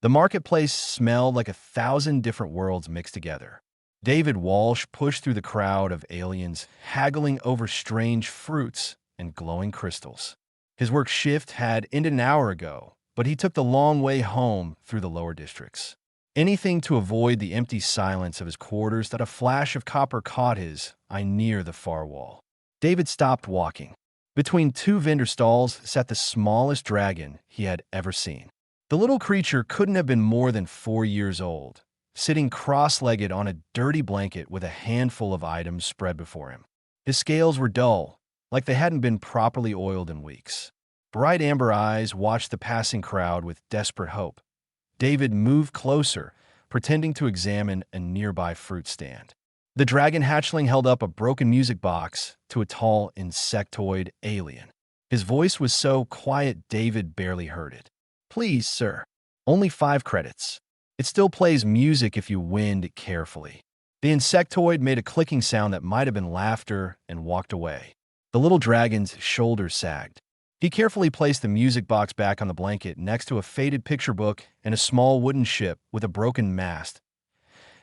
The marketplace smelled like 1,000 different worlds mixed together. David Walsh pushed through the crowd of aliens, haggling over strange fruits and glowing crystals. His work shift had ended an hour ago, but he took the long way home through the lower districts. Anything to avoid the empty silence of his quarters that a flash of copper caught his eye near the far wall. David stopped walking. Between two vendor stalls sat the smallest dragon he had ever seen. The little creature couldn't have been more than 4 years old, sitting cross-legged on a dirty blanket with a handful of items spread before him. His scales were dull, like they hadn't been properly oiled in weeks. Bright amber eyes watched the passing crowd with desperate hope. David moved closer, pretending to examine a nearby fruit stand. The dragon hatchling held up a broken music box to a tall insectoid alien. His voice was so quiet David barely heard it. "Please, sir. Only 5 credits. It still plays music if you wind it carefully." The insectoid made a clicking sound that might have been laughter and walked away. The little dragon's shoulders sagged. He carefully placed the music box back on the blanket next to a faded picture book and a small wooden ship with a broken mast.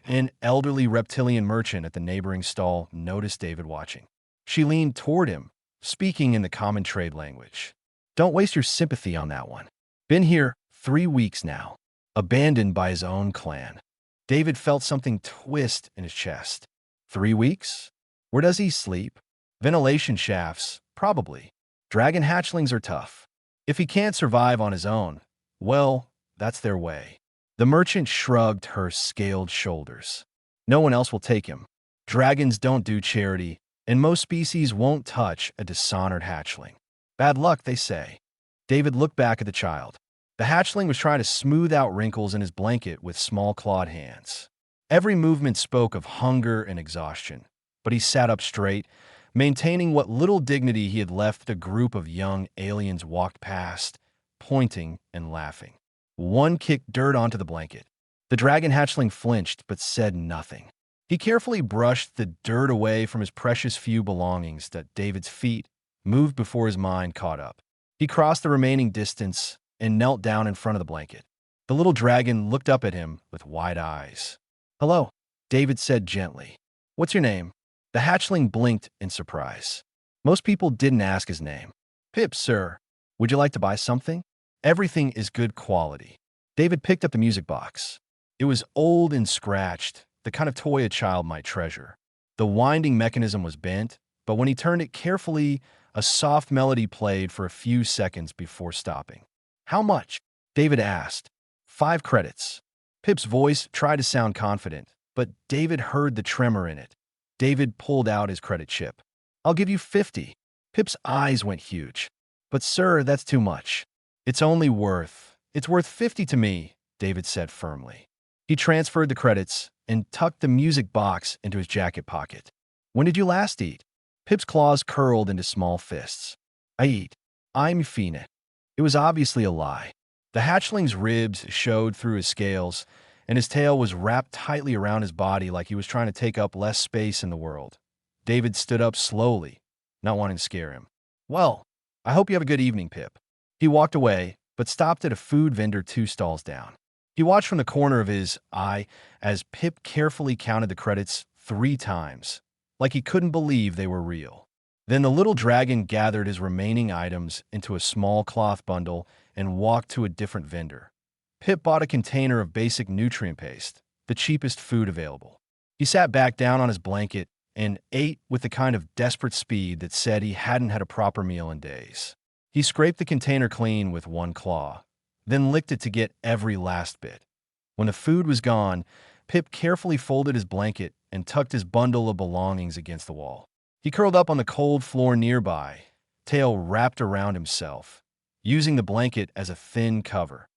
An elderly reptilian merchant at the neighboring stall noticed David watching. She leaned toward him, speaking in the common trade language. "Don't waste your sympathy on that one. Been here 3 weeks now. Abandoned by his own clan." David felt something twist in his chest. 3 weeks? Where does he sleep? Ventilation shafts, probably. Dragon hatchlings are tough. If he can't survive on his own, well, that's their way. The merchant shrugged her scaled shoulders. No one else will take him. Dragons don't do charity, and most species won't touch a dishonored hatchling. Bad luck, they say. David looked back at the child. The hatchling was trying to smooth out wrinkles in his blanket with small clawed hands. Every movement spoke of hunger and exhaustion, but he sat up straight, maintaining what little dignity he had left. A group of young aliens walked past, pointing and laughing. One kicked dirt onto the blanket. The dragon hatchling flinched but said nothing. He carefully brushed the dirt away from his precious few belongings that David's feet moved before his mind caught up. He crossed the remaining distance and knelt down in front of the blanket. The little dragon looked up at him with wide eyes. "Hello," David said gently. "What's your name?" The hatchling blinked in surprise. Most people didn't ask his name. "Pip, sir. Would you like to buy something?" "Everything is good quality." David picked up the music box. It was old and scratched, the kind of toy a child might treasure. The winding mechanism was bent, but when he turned it carefully, a soft melody played for a few seconds before stopping. "How much?" David asked. 5 credits. Pip's voice tried to sound confident, but David heard the tremor in it. David pulled out his credit chip. "I'll give you 50. Pip's eyes went huge. "But sir, that's too much." It's worth 50 to me," David said firmly. He transferred the credits and tucked the music box into his jacket pocket. "When did you last eat?" Pip's claws curled into small fists. I'm Fina." It was obviously a lie. The hatchling's ribs showed through his scales, and his tail was wrapped tightly around his body like he was trying to take up less space in the world. David stood up slowly, not wanting to scare him. "Well, I hope you have a good evening, Pip." He walked away, but stopped at a food vendor 2 stalls down. He watched from the corner of his eye as Pip carefully counted the credits 3 times, like he couldn't believe they were real. Then the little dragon gathered his remaining items into a small cloth bundle and walked to a different vendor. Pip bought a container of basic nutrient paste, the cheapest food available. He sat back down on his blanket and ate with the kind of desperate speed that said he hadn't had a proper meal in days. He scraped the container clean with one claw, then licked it to get every last bit. When the food was gone, Pip carefully folded his blanket and tucked his bundle of belongings against the wall. He curled up on the cold floor nearby, tail wrapped around himself, using the blanket as a thin cover.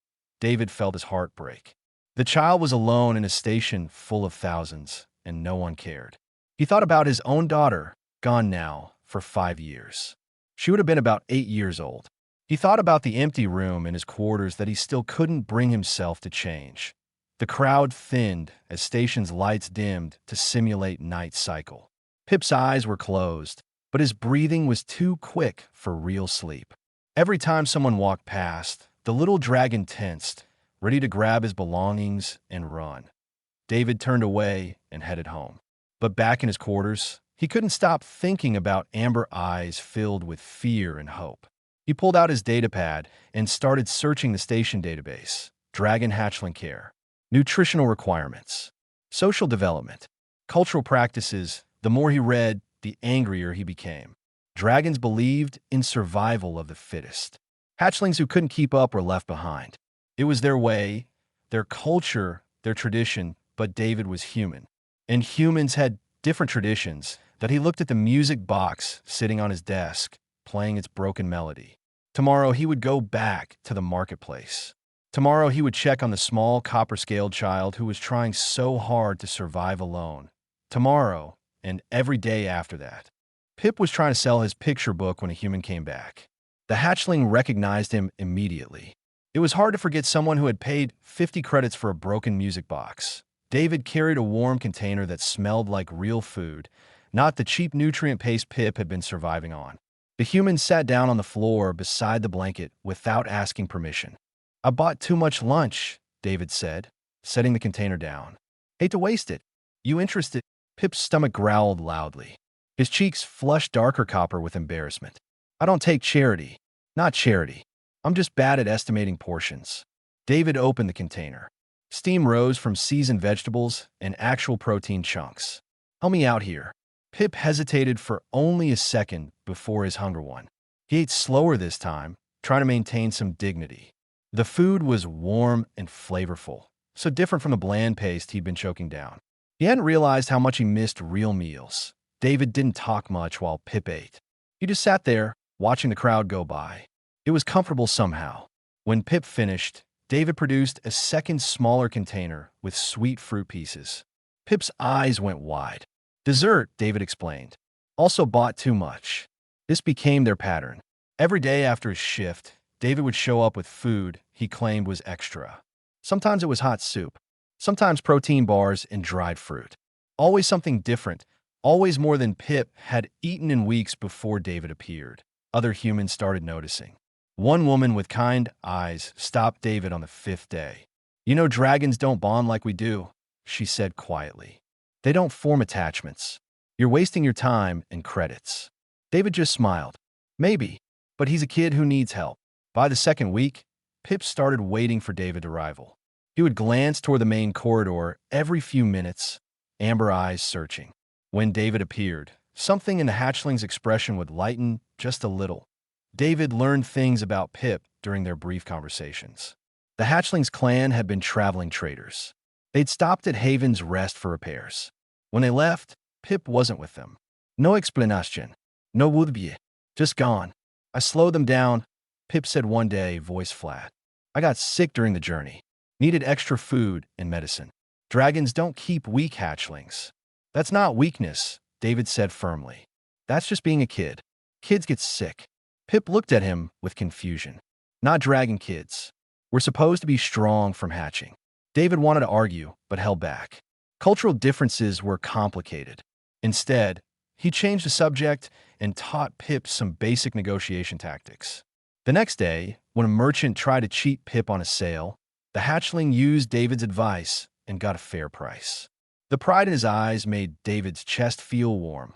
David felt his heart break. The child was alone in a station full of thousands, and no one cared. He thought about his own daughter, gone now for 5 years. She would have been about 8 years old. He thought about the empty room in his quarters that he still couldn't bring himself to change. The crowd thinned as station's lights dimmed to simulate night cycle. Pip's eyes were closed, but his breathing was too quick for real sleep. Every time someone walked past, the little dragon tensed, ready to grab his belongings and run. David turned away and headed home. But back in his quarters, he couldn't stop thinking about amber eyes filled with fear and hope. He pulled out his datapad and started searching the station database. Dragon hatchling care, nutritional requirements, social development, cultural practices. The more he read, the angrier he became. Dragons believed in survival of the fittest. Hatchlings who couldn't keep up were left behind. It was their way, their culture, their tradition, but David was human. And humans had different traditions. That he looked at the music box sitting on his desk, playing its broken melody. Tomorrow he would go back to the marketplace. Tomorrow he would check on the small copper-scaled child who was trying so hard to survive alone. Tomorrow, and every day after that. Pip was trying to sell his picture book when a human came back. The hatchling recognized him immediately. It was hard to forget someone who had paid 50 credits for a broken music box. David carried a warm container that smelled like real food, not the cheap nutrient paste Pip had been surviving on. The human sat down on the floor beside the blanket without asking permission. "I bought too much lunch," David said, setting the container down. "Hate to waste it. You interested?" Pip's stomach growled loudly. His cheeks flushed darker copper with embarrassment. "I don't take charity. Not charity. I'm just bad at estimating portions." David opened the container. Steam rose from seasoned vegetables and actual protein chunks. "Help me out here." Pip hesitated for only a second before his hunger won. He ate slower this time, trying to maintain some dignity. The food was warm and flavorful, so different from the bland paste he'd been choking down. He hadn't realized how much he missed real meals. David didn't talk much while Pip ate. He just sat there, watching the crowd go by. It was comfortable somehow. When Pip finished, David produced a second smaller container with sweet fruit pieces. Pip's eyes went wide. "Dessert," David explained. "Also bought too much." This became their pattern. Every day after his shift, David would show up with food he claimed was extra. Sometimes it was hot soup. Sometimes protein bars and dried fruit. Always something different. Always more than Pip had eaten in weeks before David appeared. Other humans started noticing. One woman with kind eyes stopped David on the 5th day. "You know dragons don't bond like we do," she said quietly. "They don't form attachments. You're wasting your time and credits." David just smiled. "Maybe, but he's a kid who needs help." By the second week, Pip started waiting for David's arrival. He would glance toward the main corridor every few minutes, amber eyes searching. When David appeared, something in the hatchling's expression would lighten just a little. David learned things about Pip during their brief conversations. The hatchling's clan had been traveling traders. They'd stopped at Haven's Rest for repairs. When they left, Pip wasn't with them. "No explanation. No would-be. Just gone. I slowed them down," Pip said one day, voice flat. "I got sick during the journey. Needed extra food and medicine. Dragons don't keep weak hatchlings." "That's not weakness," David said firmly. "That's just being a kid. Kids get sick." Pip looked at him with confusion. "Not dragon kids. We're supposed to be strong from hatching." David wanted to argue, but held back. Cultural differences were complicated. Instead, he changed the subject and taught Pip some basic negotiation tactics. The next day, when a merchant tried to cheat Pip on a sale, the hatchling used David's advice and got a fair price. The pride in his eyes made David's chest feel warm.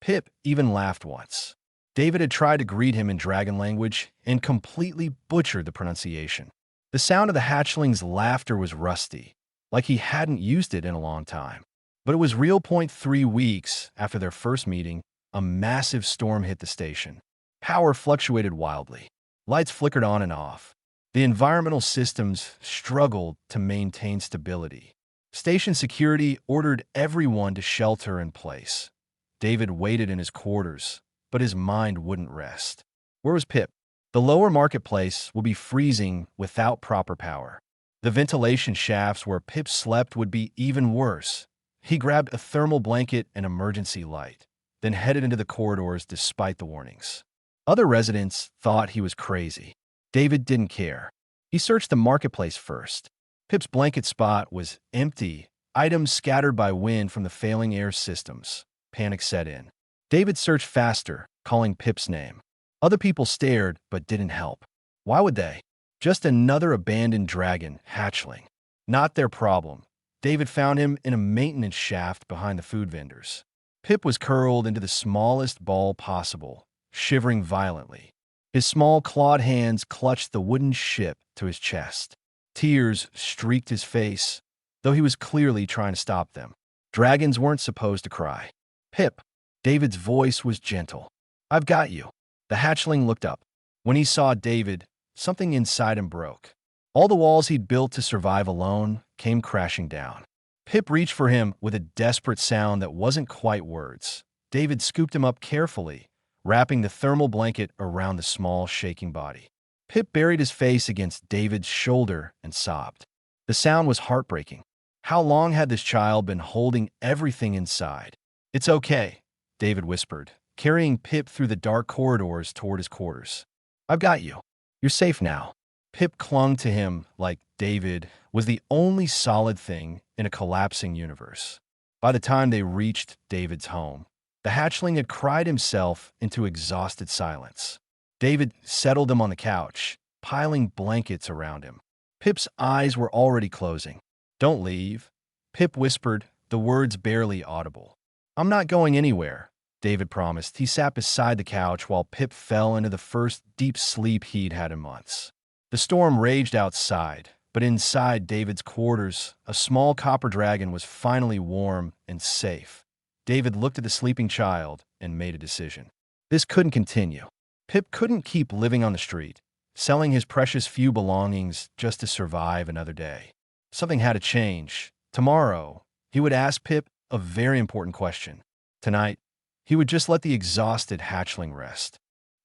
Pip even laughed once. David had tried to greet him in dragon language and completely butchered the pronunciation. The sound of the hatchling's laughter was rusty, like he hadn't used it in a long time. But it was real. 3 weeks after their first meeting, a massive storm hit the station. Power fluctuated wildly. Lights flickered on and off. The environmental systems struggled to maintain stability. Station security ordered everyone to shelter in place. David waited in his quarters, but his mind wouldn't rest. Where was Pip? The lower marketplace would be freezing without proper power. The ventilation shafts where Pip slept would be even worse. He grabbed a thermal blanket and emergency light, then headed into the corridors despite the warnings. Other residents thought he was crazy. David didn't care. He searched the marketplace first. Pip's blanket spot was empty, items scattered by wind from the failing air systems. Panic set in. David searched faster, calling Pip's name. Other people stared but didn't help. Why would they? Just another abandoned dragon, hatchling. Not their problem. David found him in a maintenance shaft behind the food vendors. Pip was curled into the smallest ball possible, shivering violently. His small clawed hands clutched the wooden ship to his chest. Tears streaked his face, though he was clearly trying to stop them. Dragons weren't supposed to cry. Pip. David's voice was gentle. I've got you. The hatchling looked up. When he saw David, something inside him broke. All the walls he'd built to survive alone came crashing down. Pip reached for him with a desperate sound that wasn't quite words. David scooped him up carefully, wrapping the thermal blanket around the small, shaking body. Pip buried his face against David's shoulder and sobbed. The sound was heartbreaking. How long had this child been holding everything inside? It's okay, David whispered, carrying Pip through the dark corridors toward his quarters. I've got you. You're safe now. Pip clung to him like David was the only solid thing in a collapsing universe. By the time they reached David's home, the hatchling had cried himself into exhausted silence. David settled him on the couch, piling blankets around him. Pip's eyes were already closing. Don't leave, Pip whispered, the words barely audible. I'm not going anywhere, David promised. He sat beside the couch while Pip fell into the first deep sleep he'd had in months. The storm raged outside, but inside David's quarters, a small copper dragon was finally warm and safe. David looked at the sleeping child and made a decision. This couldn't continue. Pip couldn't keep living on the street, selling his precious few belongings just to survive another day. Something had to change. Tomorrow, he would ask Pip a very important question. Tonight, he would just let the exhausted hatchling rest.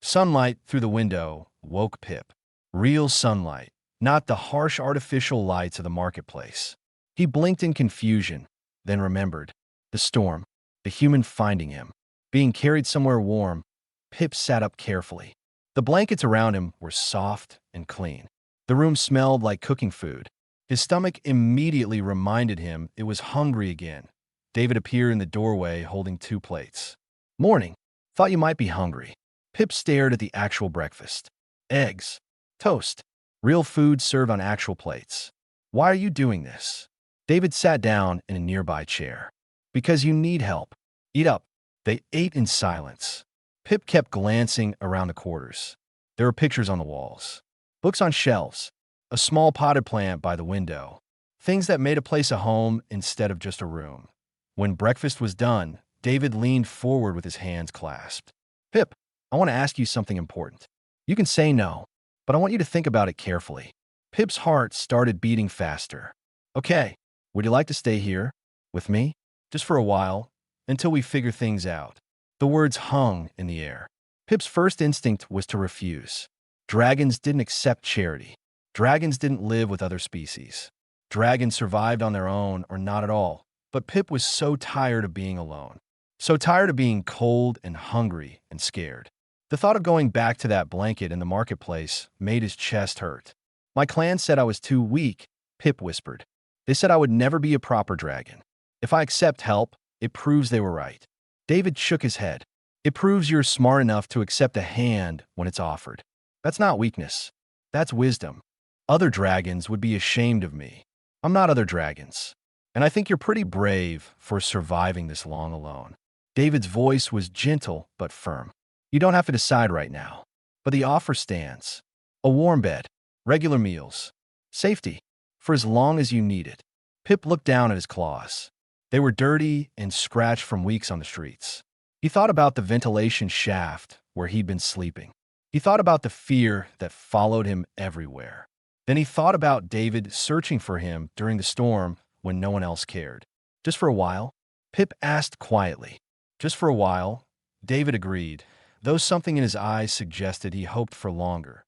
Sunlight through the window woke Pip. Real sunlight, not the harsh artificial lights of the marketplace. He blinked in confusion, then remembered. The storm, the human finding him, being carried somewhere warm. Pip sat up carefully. The blankets around him were soft and clean. The room smelled like cooking food. His stomach immediately reminded him it was hungry again. David appeared in the doorway holding 2 plates. Morning. Thought you might be hungry. Pip stared at the actual breakfast. Eggs. Toast. Real food served on actual plates. Why are you doing this? David sat down in a nearby chair. Because you need help. Eat up. They ate in silence. Pip kept glancing around the quarters. There were pictures on the walls. Books on shelves. A small potted plant by the window. Things that made a place a home instead of just a room. When breakfast was done, David leaned forward with his hands clasped. Pip, I want to ask you something important. You can say no, but I want you to think about it carefully. Pip's heart started beating faster. Okay, would you like to stay here with me? Just for a while, until we figure things out. The words hung in the air. Pip's first instinct was to refuse. Dragons didn't accept charity. Dragons didn't live with other species. Dragons survived on their own or not at all. But Pip was so tired of being alone. So tired of being cold and hungry and scared. The thought of going back to that blanket in the marketplace made his chest hurt. My clan said I was too weak, Pip whispered. They said I would never be a proper dragon. If I accept help, it proves they were right. David shook his head. It proves you're smart enough to accept a hand when it's offered. That's not weakness. That's wisdom. Other dragons would be ashamed of me. I'm not other dragons. And I think you're pretty brave for surviving this long alone. David's voice was gentle but firm. You don't have to decide right now. But the offer stands. A warm bed, regular meals, safety, for as long as you need it. Pip looked down at his claws. They were dirty and scratched from weeks on the streets. He thought about the ventilation shaft where he'd been sleeping. He thought about the fear that followed him everywhere. Then he thought about David searching for him during the storm when no one else cared. Just for a while? Pip asked quietly. Just for a while, David agreed, though something in his eyes suggested he hoped for longer.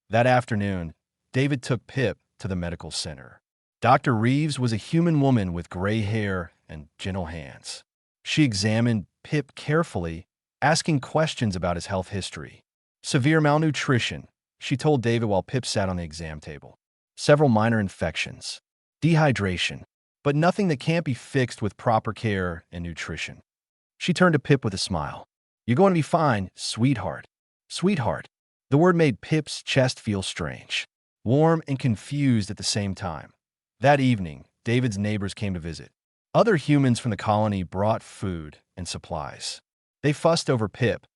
That afternoon, David took Pip to the medical center. Dr. Reeves was a human woman with gray hair and gentle hands. She examined Pip carefully, asking questions about his health history. Severe malnutrition, she told David while Pip sat on the exam table. Several minor infections. Dehydration, but nothing that can't be fixed with proper care and nutrition. She turned to Pip with a smile. You're going to be fine, sweetheart. Sweetheart. The word made Pip's chest feel strange. warm and confused at the same time. That evening, David's neighbors came to visit. Other humans from the colony brought food and supplies. They fussed over Pip,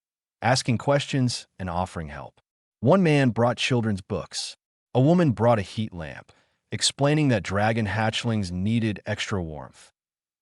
asking questions and offering help. One man brought children's books. A woman brought a heat lamp, explaining that dragon hatchlings needed extra warmth.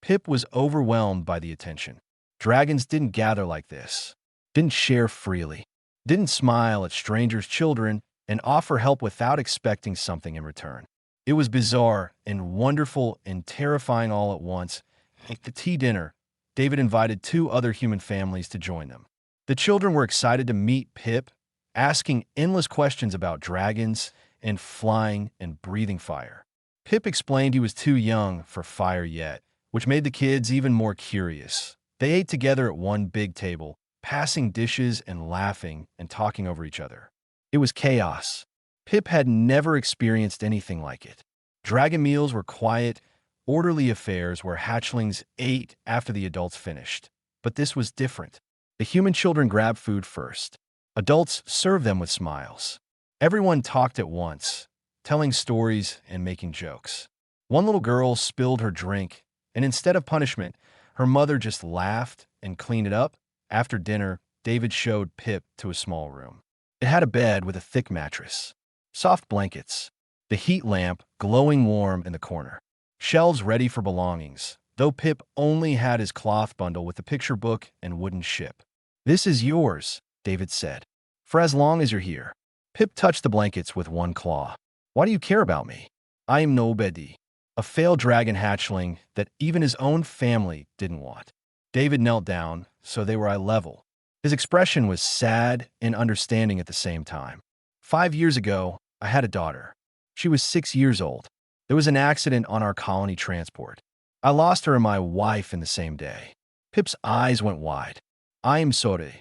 Pip was overwhelmed by the attention. Dragons didn't gather like this, didn't share freely, didn't smile at strangers' children, and offer help without expecting something in return. It was bizarre and wonderful and terrifying all at once. At the tea dinner, David invited two other human families to join them. The children were excited to meet Pip, asking endless questions about dragons and flying and breathing fire. Pip explained he was too young for fire yet, which made the kids even more curious. They ate together at one big table, passing dishes and laughing and talking over each other. It was chaos. Pip had never experienced anything like it. Dragon meals were quiet, orderly affairs where hatchlings ate after the adults finished. But this was different. The human children grabbed food first. Adults served them with smiles. Everyone talked at once, telling stories and making jokes. One little girl spilled her drink, and instead of punishment, her mother just laughed and cleaned it up. After dinner, David showed Pip to a small room. It had a bed with a thick mattress, soft blankets, the heat lamp glowing warm in the corner, shelves ready for belongings, though Pip only had his cloth bundle with the picture book and wooden ship. "This is yours," David said, "for as long as you're here." Pip touched the blankets with one claw. "Why do you care about me? I am nobody." A failed dragon hatchling that even his own family didn't want. David knelt down, so they were eye level. His expression was sad and understanding at the same time. 5 years ago, I had a daughter. She was 6 years old. There was an accident on our colony transport. I lost her and my wife in the same day. Pip's eyes went wide. "I am sorry."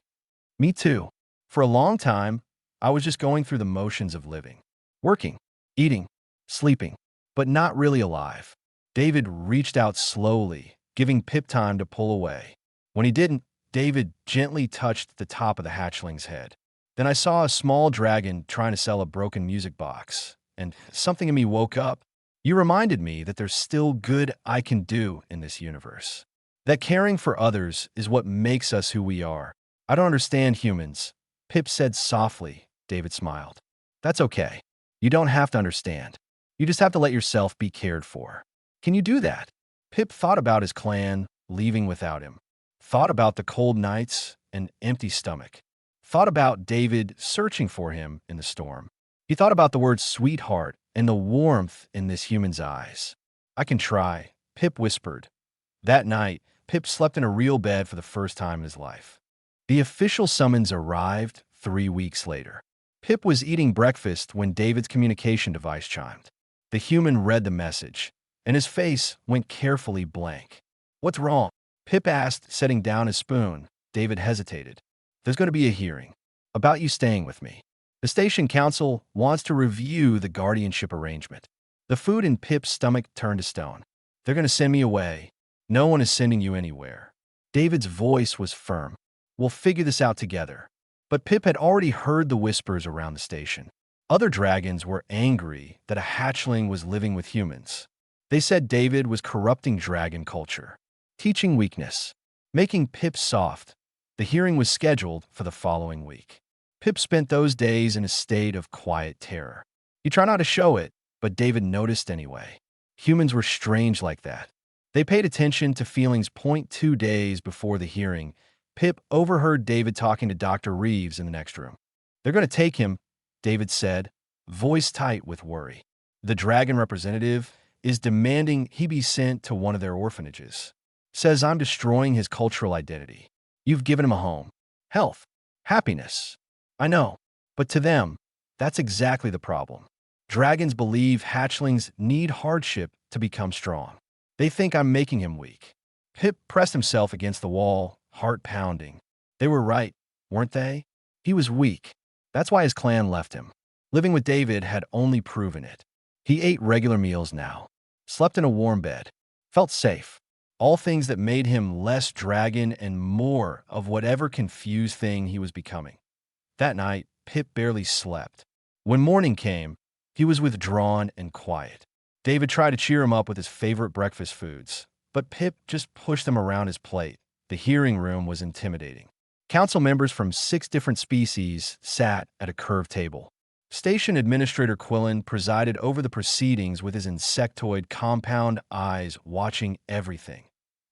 "Me too. For a long time, I was just going through the motions of living. Working, eating, sleeping, but not really alive." David reached out slowly, giving Pip time to pull away. When he didn't, David gently touched the top of the hatchling's head. Then I saw a small dragon trying to sell a broken music box, and something in me woke up. "You reminded me that there's still good I can do in this universe. That caring for others is what makes us who we are. I don't understand humans," Pip said softly. David smiled. "That's okay. You don't have to understand. You just have to let yourself be cared for." "Can you do that?" Pip thought about his clan leaving without him, thought about the cold nights and empty stomach, thought about David searching for him in the storm. He thought about the word sweetheart and the warmth in this human's eyes. "I can try," Pip whispered. That night, Pip slept in a real bed for the first time in his life. The official summons arrived 3 weeks later. Pip was eating breakfast when David's communication device chimed. The human read the message, and his face went carefully blank. "What's wrong?" Pip asked, setting down his spoon. David hesitated. "There's going to be a hearing about you staying with me. The station council wants to review the guardianship arrangement." The food in Pip's stomach turned to stone. "They're going to send me away. No one is sending you anywhere." David's voice was firm. "We'll figure this out together." But Pip had already heard the whispers around the station. Other dragons were angry that a hatchling was living with humans. They said David was corrupting dragon culture, teaching weakness, making Pip soft. The hearing was scheduled for the following week. Pip spent those days in a state of quiet terror. He tried not to show it, but David noticed anyway. Humans were strange like that. They paid attention to feelings. 2 days before the hearing, Pip overheard David talking to Dr. Reeves in the next room. "They're going to take him," David said, voice tight with worry. "The dragon representative is demanding he be sent to one of their orphanages. Says I'm destroying his cultural identity. You've given him a home, health, happiness. I know, but to them, that's exactly the problem. Dragons believe hatchlings need hardship to become strong. They think I'm making him weak." Pip pressed himself against the wall, heart pounding. They were right, weren't they? He was weak. That's why his clan left him. Living with David had only proven it. He ate regular meals now, slept in a warm bed, felt safe. All things that made him less dragon and more of whatever confused thing he was becoming. That night, Pip barely slept. When morning came, He was withdrawn and quiet. David tried to cheer him up with his favorite breakfast foods, but Pip just pushed them around his plate. The hearing room was intimidating. Council members from 6 different species sat at a curved table. Station Administrator Quillen presided over the proceedings with his insectoid compound eyes watching everything.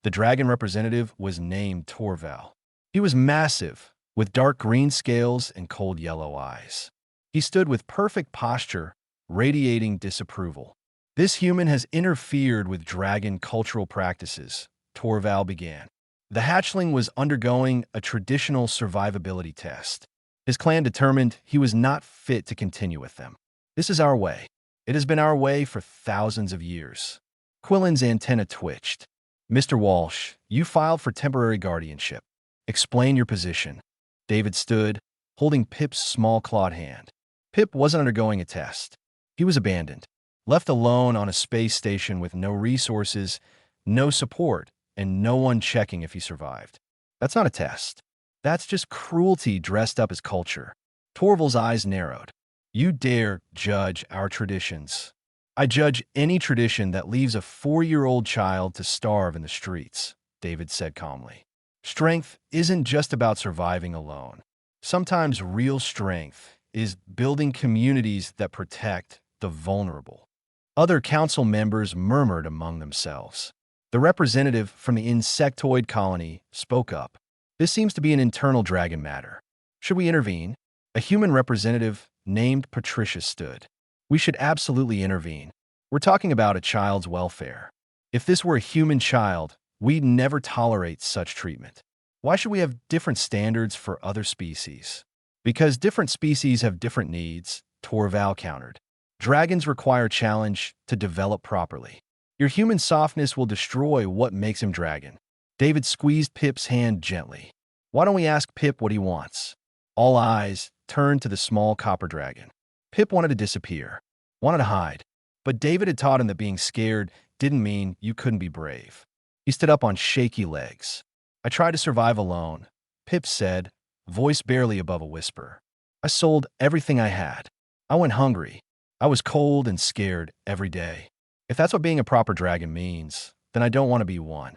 The dragon representative was named Torval. He was massive, with dark green scales and cold yellow eyes. He stood with perfect posture, radiating disapproval. "This human has interfered with dragon cultural practices," Torval began. The hatchling was undergoing a traditional survivability test. His clan determined he was not fit to continue with them. "This is our way. It has been our way for thousands of years." Quillen's antenna twitched. "Mr. Walsh, you filed for temporary guardianship. Explain your position." David stood, holding Pip's small clawed hand. Pip wasn't undergoing a test. He was abandoned, left alone on a space station with no resources, no support, and no one checking if he survived. That's not a test. That's just cruelty dressed up as culture. Torval's eyes narrowed. "You dare judge our traditions." "I judge any tradition that leaves a 4-year-old child to starve in the streets," David said calmly. "Strength isn't just about surviving alone. Sometimes real strength is building communities that protect the vulnerable." Other council members murmured among themselves. The representative from the insectoid colony spoke up. "This seems to be an internal dragon matter. Should we intervene?" A human representative named Patricia stood. "We should absolutely intervene. We're talking about a child's welfare. If this were a human child, we'd never tolerate such treatment. Why should we have different standards for other species?" "Because different species have different needs," Torval countered. "Dragons require challenge to develop properly. Your human softness will destroy what makes him dragon." David squeezed Pip's hand gently. "Why don't we ask Pip what he wants?" All eyes turned to the small copper dragon. Pip wanted to disappear, wanted to hide. But David had taught him that being scared didn't mean you couldn't be brave. He stood up on shaky legs. "I tried to survive alone," Pip said, voice barely above a whisper. "I sold everything I had. I went hungry. I was cold and scared every day. If that's what being a proper dragon means, then I don't want to be one."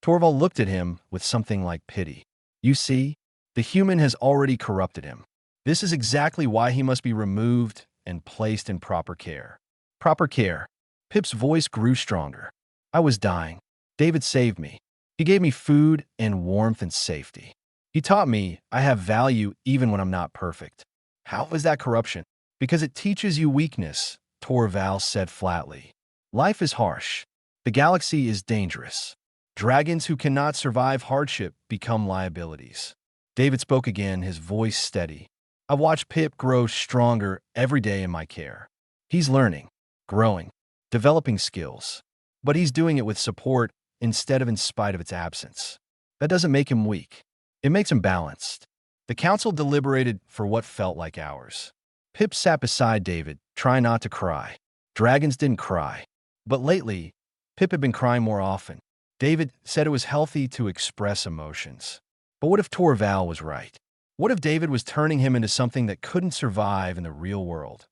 Torval looked at him with something like pity. "You see, the human has already corrupted him. This is exactly why he must be removed and placed in proper care." "Proper care." Pip's voice grew stronger. "I was dying. David saved me. He gave me food and warmth and safety. He taught me I have value even when I'm not perfect." "How is that corruption?" "Because it teaches you weakness," Torval said flatly. "Life is harsh. The galaxy is dangerous. Dragons who cannot survive hardship become liabilities." David spoke again, his voice steady. "I've watched Pip grow stronger every day in my care. He's learning, growing, developing skills. But he's doing it with support instead of in spite of its absence. That doesn't make him weak. It makes him balanced." The council deliberated for what felt like hours. Pip sat beside David, trying not to cry. Dragons didn't cry. But lately, Pip had been crying more often. David said it was healthy to express emotions. But what if Torval was right? What if David was turning him into something that couldn't survive in the real world?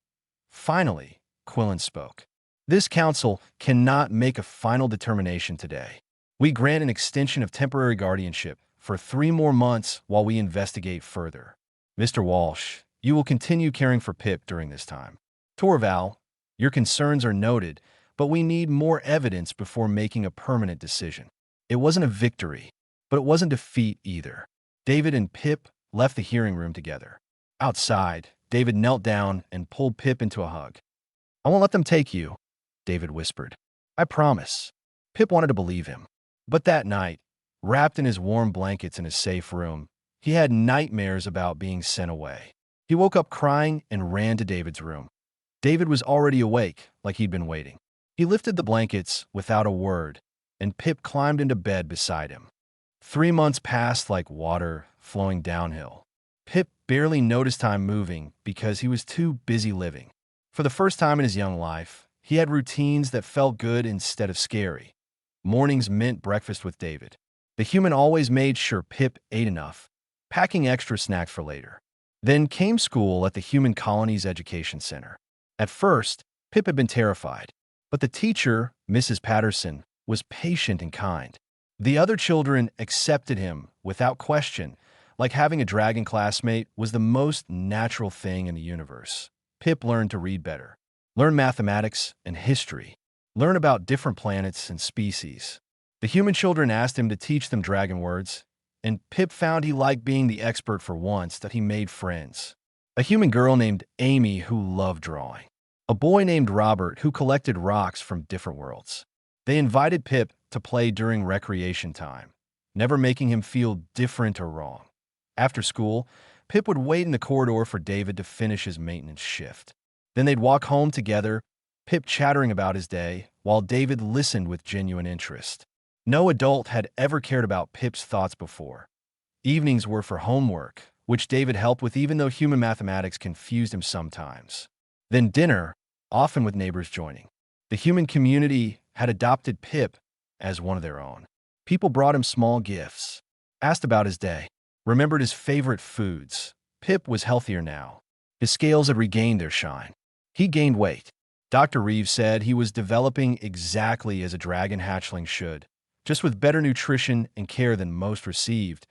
Finally, Quillen spoke. "This council cannot make a final determination today. We grant an extension of temporary guardianship for 3 more months while we investigate further. Mr. Walsh, you will continue caring for Pip during this time. Torval, your concerns are noted, but we need more evidence before making a permanent decision." It wasn't a victory, but it wasn't defeat either. David and Pip left the hearing room together. Outside, David knelt down and pulled Pip into a hug. "I won't let them take you," David whispered. "I promise." Pip wanted to believe him. But that night, wrapped in his warm blankets in his safe room, he had nightmares about being sent away. He woke up crying and ran to David's room. David was already awake, like he'd been waiting. He lifted the blankets without a word, and Pip climbed into bed beside him. 3 months passed like water flowing downhill. Pip barely noticed time moving because he was too busy living. For the first time in his young life, he had routines that felt good instead of scary. Mornings meant breakfast with David. The human always made sure Pip ate enough, packing extra snacks for later. Then came school at the human colony's education center. At first, Pip had been terrified, but the teacher, Mrs. Patterson, was patient and kind. The other children accepted him without question, like having a dragon classmate was the most natural thing in the universe. Pip learned to read better, learn mathematics and history, learn about different planets and species. The human children asked him to teach them dragon words, and Pip found he liked being the expert for once that he made friends. A human girl named Amy who loved drawing. A boy named Robert who collected rocks from different worlds. They invited Pip to play during recreation time, never making him feel different or wrong. After school, Pip would wait in the corridor for David to finish his maintenance shift. Then they'd walk home together, Pip chattering about his day, while David listened with genuine interest. No adult had ever cared about Pip's thoughts before. Evenings were for homework, which David helped with even though human mathematics confused him sometimes. Then dinner, often with neighbors joining. The human community had adopted Pip as one of their own. People brought him small gifts, asked about his day, remembered his favorite foods. Pip was healthier now. His scales had regained their shine. He gained weight. Dr. Reeves said he was developing exactly as a dragon hatchling should, just with better nutrition and care than most received.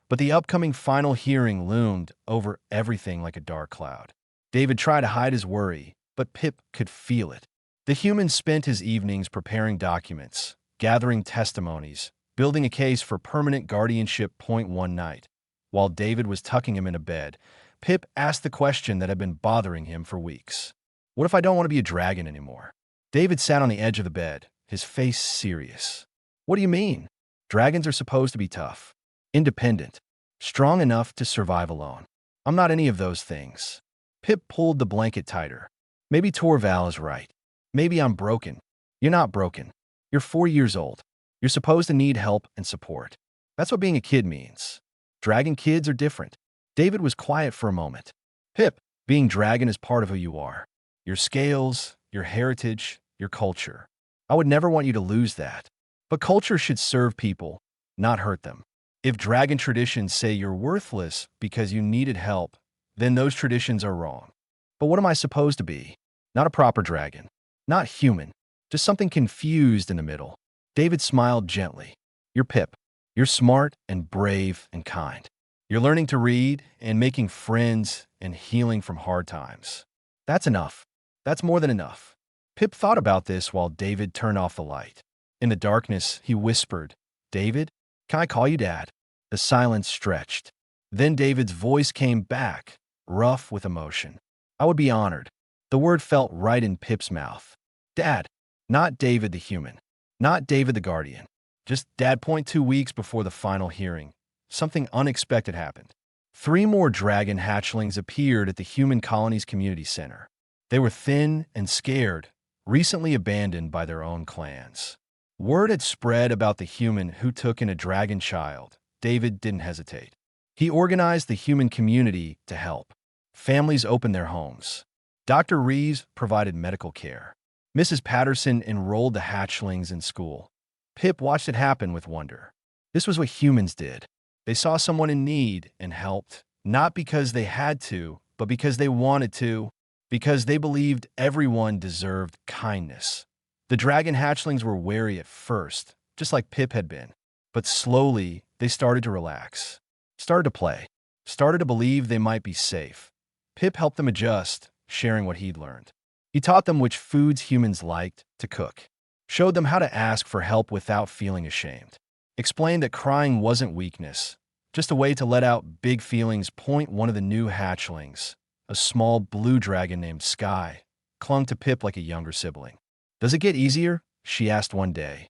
But the upcoming final hearing loomed over everything like a dark cloud. David tried to hide his worry, but Pip could feel it. The human spent his evenings preparing documents, gathering testimonies, building a case for permanent guardianship. One night, while David was tucking him in a bed, Pip asked the question that had been bothering him for weeks. What if I don't want to be a dragon anymore? David sat on the edge of the bed, his face serious. What do you mean? Dragons are supposed to be tough, independent, strong enough to survive alone. I'm not any of those things. Pip pulled the blanket tighter. Maybe Torval is right. Maybe I'm broken. You're not broken. You're 4 years old. You're supposed to need help and support. That's what being a kid means. Dragon kids are different. David was quiet for a moment. Pip, being dragon is part of who you are. Your scales, your heritage, your culture. I would never want you to lose that. But culture should serve people, not hurt them. If dragon traditions say you're worthless because you needed help, then those traditions are wrong. But what am I supposed to be? Not a proper dragon. Not human. Just something confused in the middle. David smiled gently. You're Pip. You're smart and brave and kind. You're learning to read and making friends and healing from hard times. That's enough. That's more than enough. Pip thought about this while David turned off the light. In the darkness, he whispered, David, can I call you Dad? The silence stretched. Then David's voice came back, rough with emotion. I would be honored. The word felt right in Pip's mouth. Dad, not David the human, not David the guardian. Just Dad. 2 weeks before the final hearing, something unexpected happened. 3 more dragon hatchlings appeared at the human colony's community center. They were thin and scared, recently abandoned by their own clans. Word had spread about the human who took in a dragon child. David didn't hesitate. He organized the human community to help. Families opened their homes. Dr. Reeves provided medical care. Mrs. Patterson enrolled the hatchlings in school. Pip watched it happen with wonder. This was what humans did. They saw someone in need and helped, not because they had to, but because they wanted to, because they believed everyone deserved kindness. The dragon hatchlings were wary at first, just like Pip had been. But slowly, they started to relax, started to play, started to believe they might be safe. Pip helped them adjust, sharing what he'd learned. He taught them which foods humans liked to cook, showed them how to ask for help without feeling ashamed, explained that crying wasn't weakness, just a way to let out big feelings. One of the new hatchlings, a small blue dragon named Sky, clung to Pip like a younger sibling. Does it get easier? She asked one day.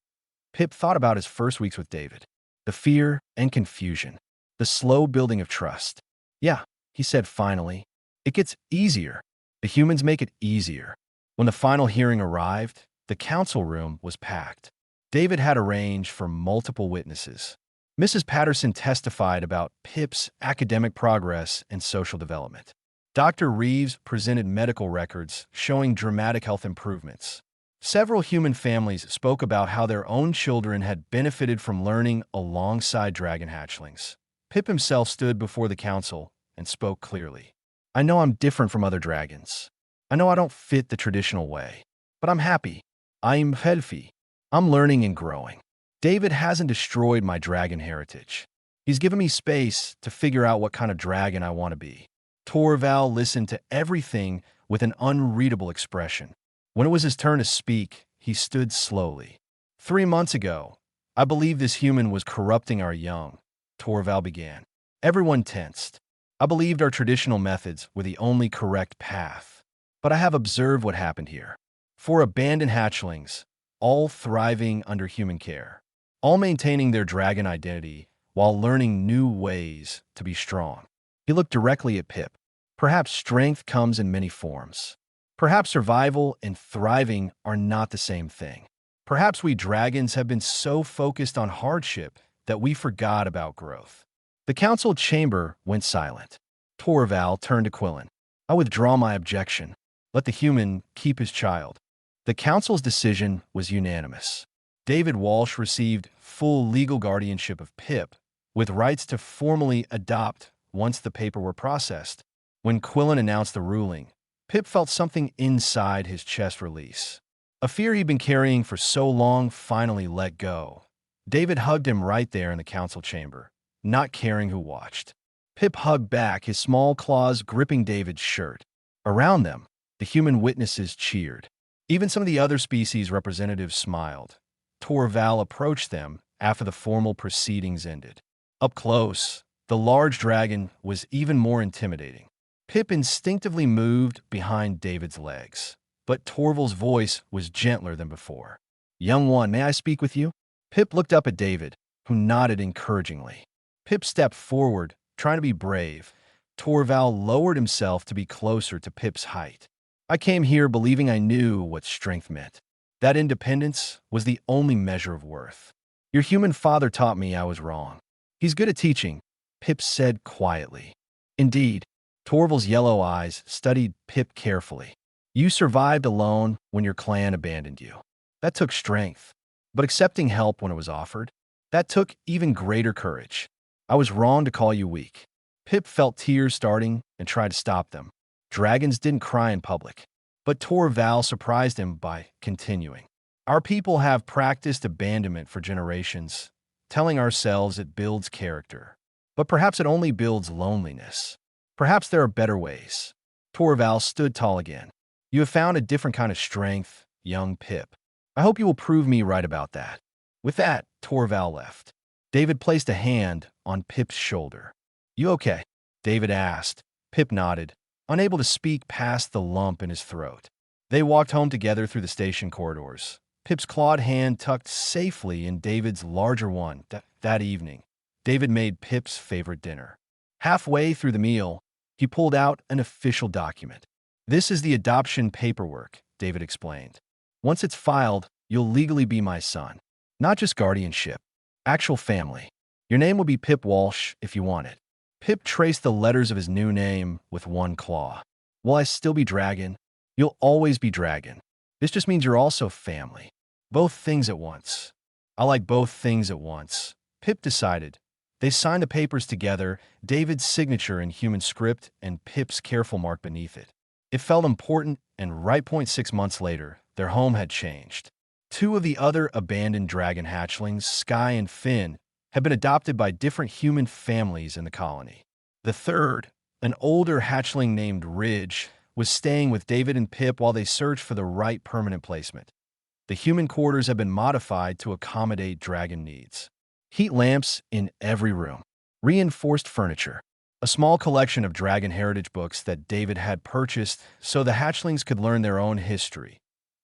Pip thought about his first weeks with David, the fear and confusion, the slow building of trust. Yeah, he said finally. It gets easier. The humans make it easier. When the final hearing arrived, the council room was packed. David had arranged for multiple witnesses. Mrs. Patterson testified about Pip's academic progress and social development. Dr. Reeves presented medical records showing dramatic health improvements. Several human families spoke about how their own children had benefited from learning alongside dragon hatchlings. Pip himself stood before the council and spoke clearly. I know I'm different from other dragons. I know I don't fit the traditional way, but I'm happy. I'm healthy. I'm learning and growing. David hasn't destroyed my dragon heritage. He's given me space to figure out what kind of dragon I want to be. Torval listened to everything with an unreadable expression. When it was his turn to speak, he stood slowly. 3 months ago, I believed this human was corrupting our young, Torval began. Everyone tensed. I believed our traditional methods were the only correct path. But I have observed what happened here. 4 abandoned hatchlings, all thriving under human care, all maintaining their dragon identity while learning new ways to be strong. He looked directly at Pip. Perhaps strength comes in many forms. Perhaps survival and thriving are not the same thing. Perhaps we dragons have been so focused on hardship that we forgot about growth. The council chamber went silent. Torval turned to Quillen. I withdraw my objection. Let the human keep his child. The council's decision was unanimous. David Walsh received full legal guardianship of Pip, with rights to formally adopt once the paper were processed. When Quillen announced the ruling, Pip felt something inside his chest release. A fear he'd been carrying for so long finally let go. David hugged him right there in the council chamber, not caring who watched. Pip hugged back, his small claws gripping David's shirt. Around them, the human witnesses cheered. Even some of the other species representatives smiled. Torval approached them after the formal proceedings ended. Up close, the large dragon was even more intimidating. Pip instinctively moved behind David's legs, but Torval's voice was gentler than before. Young one, may I speak with you? Pip looked up at David, who nodded encouragingly. Pip stepped forward, trying to be brave. Torval lowered himself to be closer to Pip's height. I came here believing I knew what strength meant. That independence was the only measure of worth. Your human father taught me I was wrong. He's good at teaching, Pip said quietly. Indeed, Torval's yellow eyes studied Pip carefully. You survived alone when your clan abandoned you. That took strength. But accepting help when it was offered, that took even greater courage. I was wrong to call you weak. Pip felt tears starting and tried to stop them. Dragons didn't cry in public. But Torval surprised him by continuing. Our people have practiced abandonment for generations, telling ourselves it builds character. But perhaps it only builds loneliness. Perhaps there are better ways. Torval stood tall again. You have found a different kind of strength, young Pip. I hope you will prove me right about that. With that, Torval left. David placed a hand on Pip's shoulder. You okay? David asked. Pip nodded, unable to speak past the lump in his throat. They walked home together through the station corridors. Pip's clawed hand tucked safely in David's larger one. That evening, David made Pip's favorite dinner. Halfway through the meal, he pulled out an official document. This is the adoption paperwork, David explained. Once it's filed, you'll legally be my son. Not just guardianship, actual family. Your name will be Pip Walsh if you want it. Pip traced the letters of his new name with one claw. Will I still be dragon? You'll always be dragon. This just means you're also family. Both things at once. I like both things at once, Pip decided. They signed the papers together, David's signature in human script and Pip's careful mark beneath it. It felt important, and right 6 months later, their home had changed. 2 of the other abandoned dragon hatchlings, Sky and Finn, had been adopted by different human families in the colony. The third, an older hatchling named Ridge, was staying with David and Pip while they searched for the right permanent placement. The human quarters had been modified to accommodate dragon needs. Heat lamps in every room, reinforced furniture, a small collection of dragon heritage books that David had purchased so the hatchlings could learn their own history.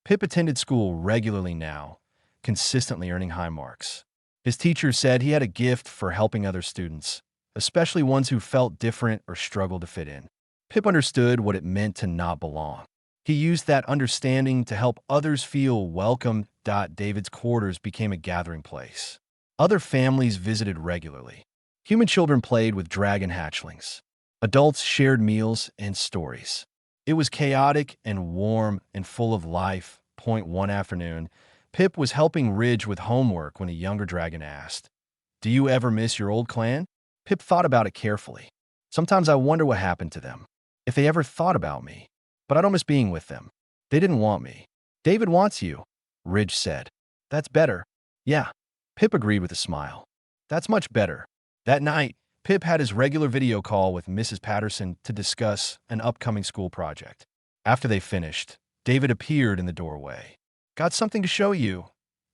Pip attended school regularly now, consistently earning high marks. His teacher said he had a gift for helping other students, especially ones who felt different or struggled to fit in. Pip understood what it meant to not belong. He used that understanding to help others feel welcome. David's quarters became a gathering place. Other families visited regularly. Human children played with dragon hatchlings. Adults shared meals and stories. It was chaotic and warm and full of life. One afternoon, Pip was helping Ridge with homework when a younger dragon asked, "Do you ever miss your old clan?" Pip thought about it carefully. Sometimes I wonder what happened to them. If they ever thought about me. but I don't miss being with them. They didn't want me. David wants you, Ridge said. That's better. Yeah, Pip agreed with a smile. That's much better. That night, Pip had his regular video call with Mrs. Patterson to discuss an upcoming school project. After they finished, David appeared in the doorway. Got something to show you,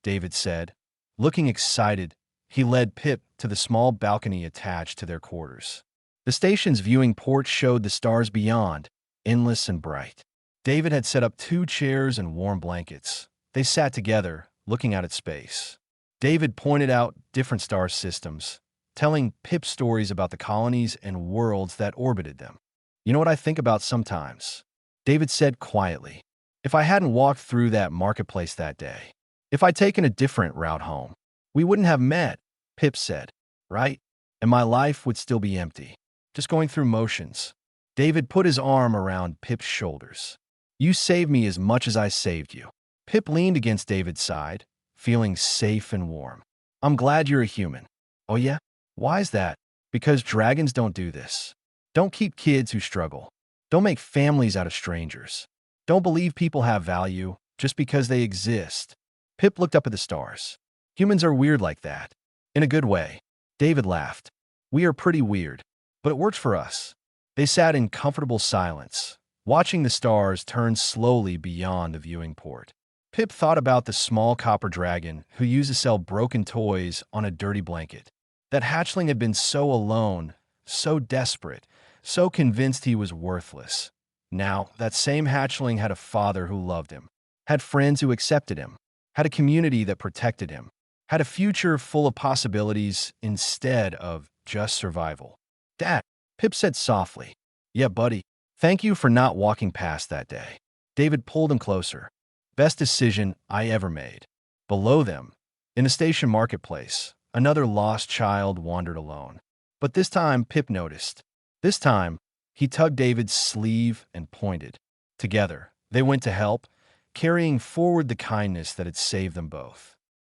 David said. Looking excited, he led Pip to the small balcony attached to their quarters. The station's viewing port showed the stars beyond, endless and bright. David had set up 2 chairs and warm blankets. They sat together, looking out at space. David pointed out different star systems, telling Pip stories about the colonies and worlds that orbited them. You know what I think about sometimes? David said quietly. If I hadn't walked through that marketplace that day, if I'd taken a different route home, we wouldn't have met, Pip said, right? And my life would still be empty, just going through motions. David put his arm around Pip's shoulders. You saved me as much as I saved you. Pip leaned against David's side, feeling safe and warm. I'm glad you're a human. Oh yeah? Why is that? Because dragons don't do this. Don't keep kids who struggle. Don't make families out of strangers. Don't believe people have value just because they exist. Pip looked up at the stars. Humans are weird like that. In a good way. David laughed. We are pretty weird, but it works for us. They sat in comfortable silence, watching the stars turn slowly beyond the viewing port. Pip thought about the small copper dragon who used to sell broken toys on a dirty blanket. That hatchling had been so alone, so desperate, so convinced he was worthless. Now, that same hatchling had a father who loved him, had friends who accepted him, had a community that protected him, had a future full of possibilities instead of just survival. Dad, Pip said softly. Yeah, buddy. Thank you for not walking past that day. David pulled him closer. Best decision I ever made. Below them, in the station marketplace, another lost child wandered alone. But this time, Pip noticed. This time, he tugged David's sleeve and pointed. Together, they went to help, carrying forward the kindness that had saved them both.